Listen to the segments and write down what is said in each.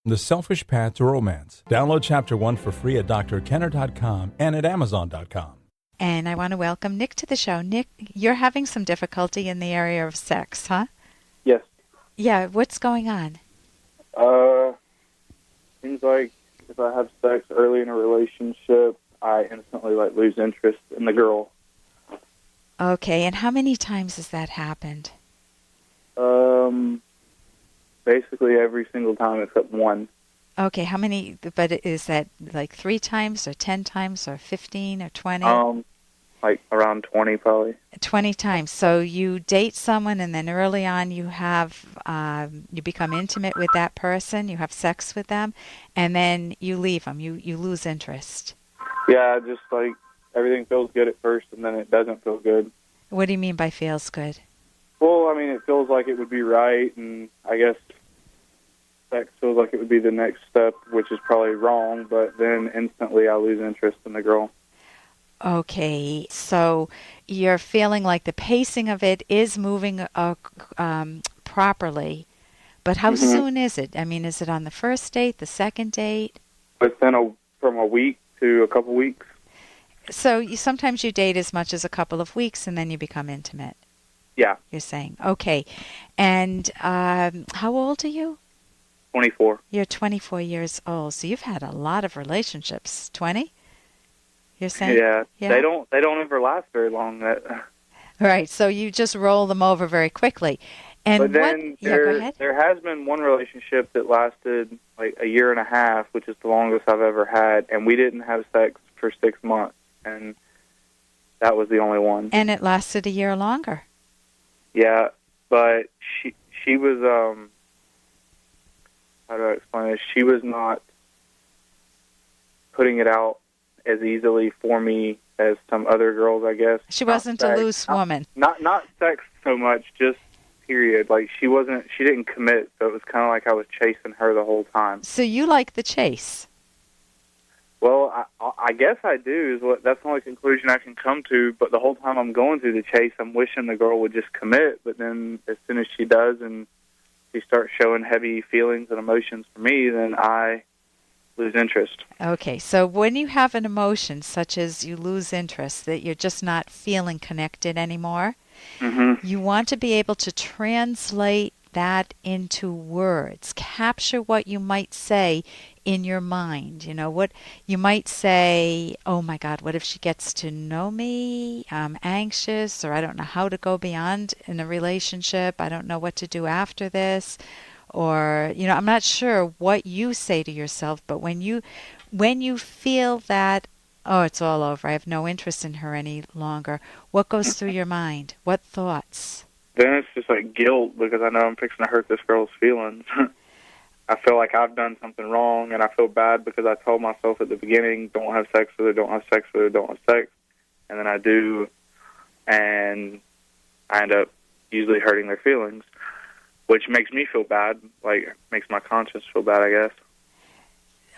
The Selfish Path to Romance. Download Chapter 1 for free at drkenner.com and at amazon.com. And I want to welcome Nick to the show. Nick, you're having some difficulty in the area of sex, huh? Yes. Yeah, what's going on? Seems like if I have sex early in a relationship, I instantly lose interest in the girl. Okay, and how many times has that happened? Basically every single time except one. Okay, how many, but is that like 3 times or 10 times or 15 or 20? Around 20 probably. 20 times. So you date someone and then early on you have, you become intimate with that person, you have sex with them, and then you leave them, you lose interest. Yeah, just everything feels good at first and then it doesn't feel good. What do you mean by feels good? Well, I mean, it feels like it would be right, and I guess sex feels like it would be the next step, which is probably wrong, but then instantly I lose interest in the girl. Okay, so you're feeling like the pacing of it is moving properly, but how soon is it? I mean, is it on the first date, the second date? Within from a week to a couple weeks. So sometimes you date as much as a couple of weeks, and then you become intimate. Yeah. You're saying. Okay. And how old are you? 24. You're 24 years old. So you've had a lot of relationships. 20? You're saying? Yeah. They don't ever last very long. Right. So you just roll them over very quickly. And but then go ahead. There has been one relationship that lasted a year and a half, which is the longest I've ever had, and we didn't have sex for 6 months, and that was the only one. And it lasted a year longer. Yeah, but she was, how do I explain this? She was not putting it out as easily for me as some other girls, I guess. She wasn't a loose woman. Not sex so much, just period. She didn't commit, so it was kind of like I was chasing her the whole time. So you like the chase? Well, I guess I do. That's the only conclusion I can come to. But the whole time I'm going through the chase, I'm wishing the girl would just commit. But then as soon as she does and she starts showing heavy feelings and emotions for me, then I lose interest. Okay, so when you have an emotion such as you lose interest, that you're just not feeling connected anymore, you want to be able to translate that into words. Capture what you might say in your mind. You know, what you might say, oh my God, what if she gets to know me? I'm anxious, or I don't know how to go beyond in a relationship. I don't know what to do after this. Or, I'm not sure what you say to yourself, but when you feel that, oh, it's all over, I have no interest in her any longer, what goes through your mind? What thoughts? Then it's just guilt, because I know I'm fixing to hurt this girl's feelings. I feel like I've done something wrong, and I feel bad because I told myself at the beginning, don't have sex with her, don't have sex with her, don't have sex. And then I do, and I end up usually hurting their feelings, which makes me feel bad, makes my conscience feel bad, I guess.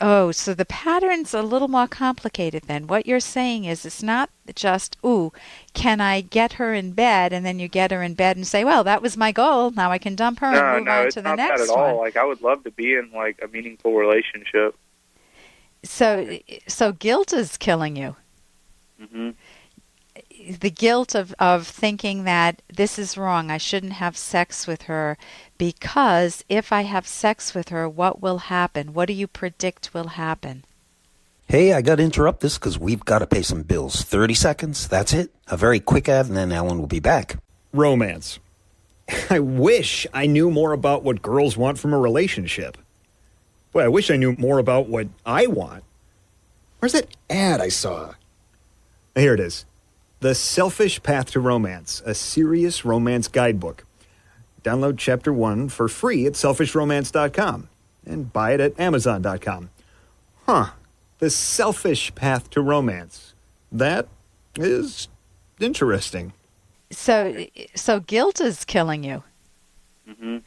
Oh, so the pattern's a little more complicated then. What you're saying is it's not just, ooh, can I get her in bed? And then you get her in bed and say, well, that was my goal. Now I can dump her and move on to the next one. No, it's not that at all. I would love to be in, a meaningful relationship. So guilt is killing you. Mm-hmm. The guilt of thinking that this is wrong, I shouldn't have sex with her, because if I have sex with her, what will happen? What do you predict will happen? Hey, I got to interrupt this because we've got to pay some bills. 30 seconds, that's it. A very quick ad, and then Alan will be back. Romance. I wish I knew more about what girls want from a relationship. Boy, I wish I knew more about what I want. Where's that ad I saw? Here it is. The Selfish Path to Romance, a serious romance guidebook. Download Chapter 1 for free at selfishromance.com and buy it at amazon.com. The Selfish Path to Romance. That is interesting. So guilt is killing you. Mm-hmm.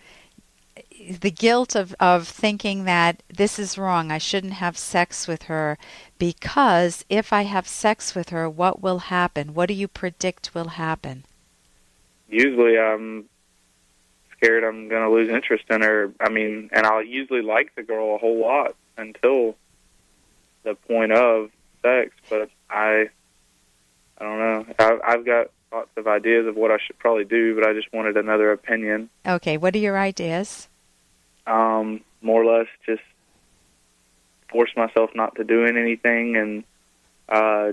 The guilt of thinking that this is wrong, I shouldn't have sex with her, because if I have sex with her, what will happen? What do you predict will happen? Usually I'm scared I'm going to lose interest in her. I mean, and I'll usually like the girl a whole lot until the point of sex, but I don't know. I've got lots of ideas of what I should probably do, but I just wanted another opinion. Okay, what are your ideas? More or less just force myself not to do anything and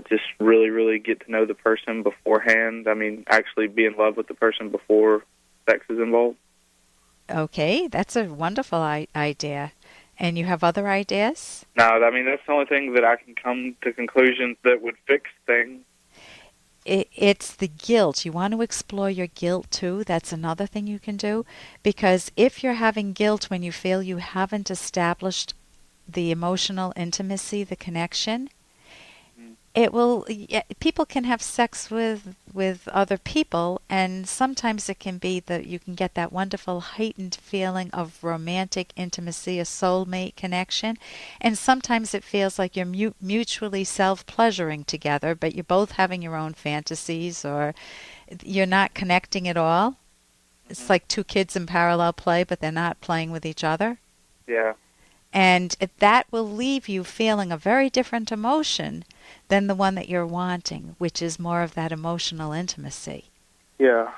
just really, really get to know the person beforehand. I mean, actually be in love with the person before sex is involved. Okay, that's a wonderful idea. And you have other ideas? No, I mean, that's the only thing that I can come to conclusions that would fix things. It's the guilt. You want to explore your guilt too. That's another thing you can do. Because if you're having guilt when you feel you haven't established the emotional intimacy, the connection, it will. People can have sex with other people, and sometimes it can be that you can get that wonderful heightened feeling of romantic intimacy, a soulmate connection, and sometimes it feels like you're mutually self-pleasuring together, but you're both having your own fantasies, or you're not connecting at all. It's like two kids in parallel play, but they're not playing with each other. Yeah. And that will leave you feeling a very different emotion than the one that you're wanting, which is more of that emotional intimacy. Yeah.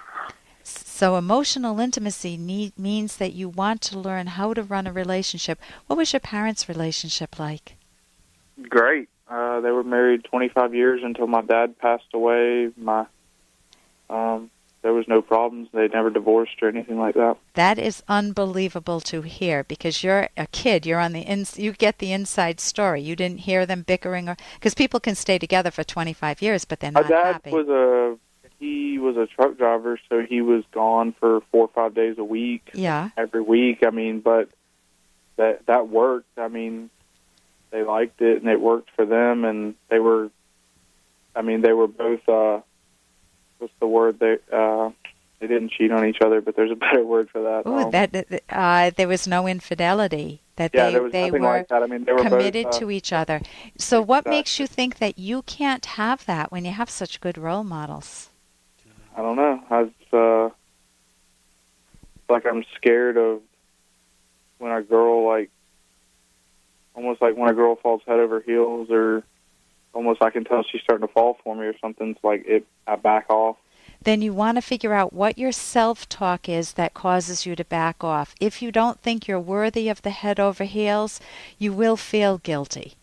So emotional intimacy means that you want to learn how to run a relationship. What was your parents' relationship like? Great. They were married 25 years until my dad passed away. There was no problems. They never divorced or anything like that. That is unbelievable to hear, because you're a kid. You're on you get the inside story. You didn't hear them bickering, because people can stay together for 25 years, but they're not happy. My dad was a truck driver, so he was gone for 4 or 5 days a week. Yeah. Every week. I mean, but that worked. I mean, they liked it and it worked for them, and they were both. What's the word? They didn't cheat on each other, but there's a better word for that. Ooh, there was no infidelity. That there was they nothing were like that. I mean, they were committed both, to each other. So what makes you think that you can't have that when you have such good role models? I don't know. It's like I'm scared of when a girl, almost like when a girl falls head over heels, or almost I can tell she's starting to fall for me or something. It's like I back off. Then you want to figure out what your self-talk is that causes you to back off. If you don't think you're worthy of the head over heels, you will feel guilty.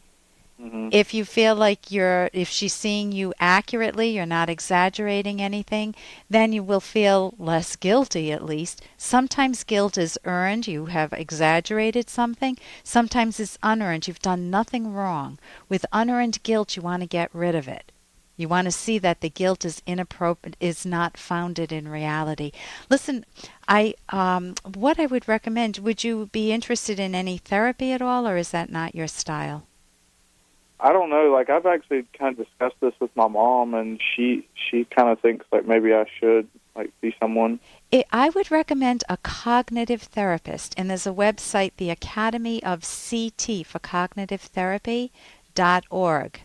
Mm-hmm. If you feel like if she's seeing you accurately, you're not exaggerating anything, then you will feel less guilty, at least. Sometimes guilt is earned. You have exaggerated something. Sometimes it's unearned. You've done nothing wrong. With unearned guilt, you want to get rid of it. You want to see that the guilt is inappropriate, is not founded in reality. Listen, what I would recommend, would you be interested in any therapy at all, or is that not your style? I don't know. I've actually kind of discussed this with my mom, and she kind of thinks maybe I should see someone. I would recommend a cognitive therapist, and there's a website, the Academy of CT for Cognitive Therapy.org.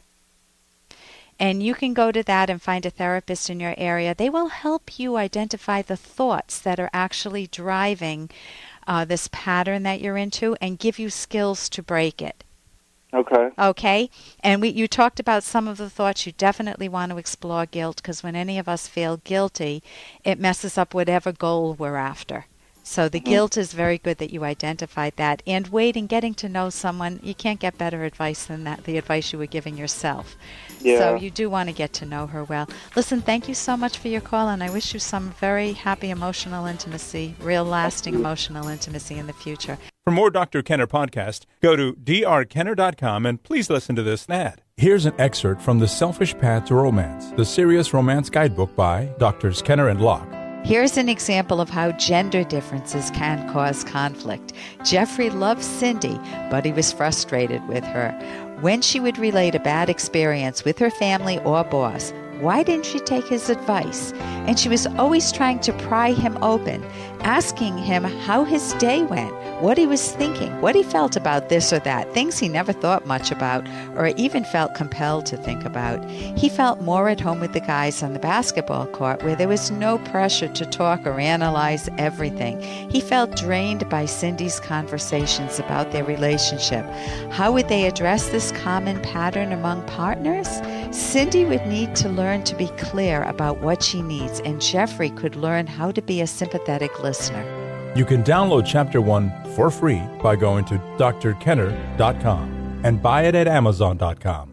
And you can go to that and find a therapist in your area. They will help you identify the thoughts that are actually driving this pattern that you're into and give you skills to break it. Okay. Okay. And you talked about some of the thoughts. You definitely want to explore guilt, because when any of us feel guilty, it messes up whatever goal we're after. So the guilt is very good that you identified that. And waiting, getting to know someone, you can't get better advice than that, the advice you were giving yourself. Yeah. So you do want to get to know her well. Listen, thank you so much for your call, and I wish you some very happy emotional intimacy, real lasting emotional intimacy in the future. For more Dr. Kenner podcast, go to drkenner.com and please listen to this ad. Here's an excerpt from The Selfish Path to Romance, the Serious Romance Guidebook by Drs. Kenner and Locke. Here's an example of how gender differences can cause conflict. Jeffrey loves Cindy, but he was frustrated with her. When she would relate a bad experience with her family or boss, why didn't she take his advice? And she was always trying to pry him open. asking him how his day went, what he was thinking, what he felt about this or that, things he never thought much about or even felt compelled to think about. He felt more at home with the guys on the basketball court where there was no pressure to talk or analyze everything. He felt drained by Cindy's conversations about their relationship. How would they address this common pattern among partners? Cindy would need to learn to be clear about what she needs, and Jeffrey could learn how to be a sympathetic listener. You can download Chapter 1 for free by going to drkenner.com and buy it at amazon.com.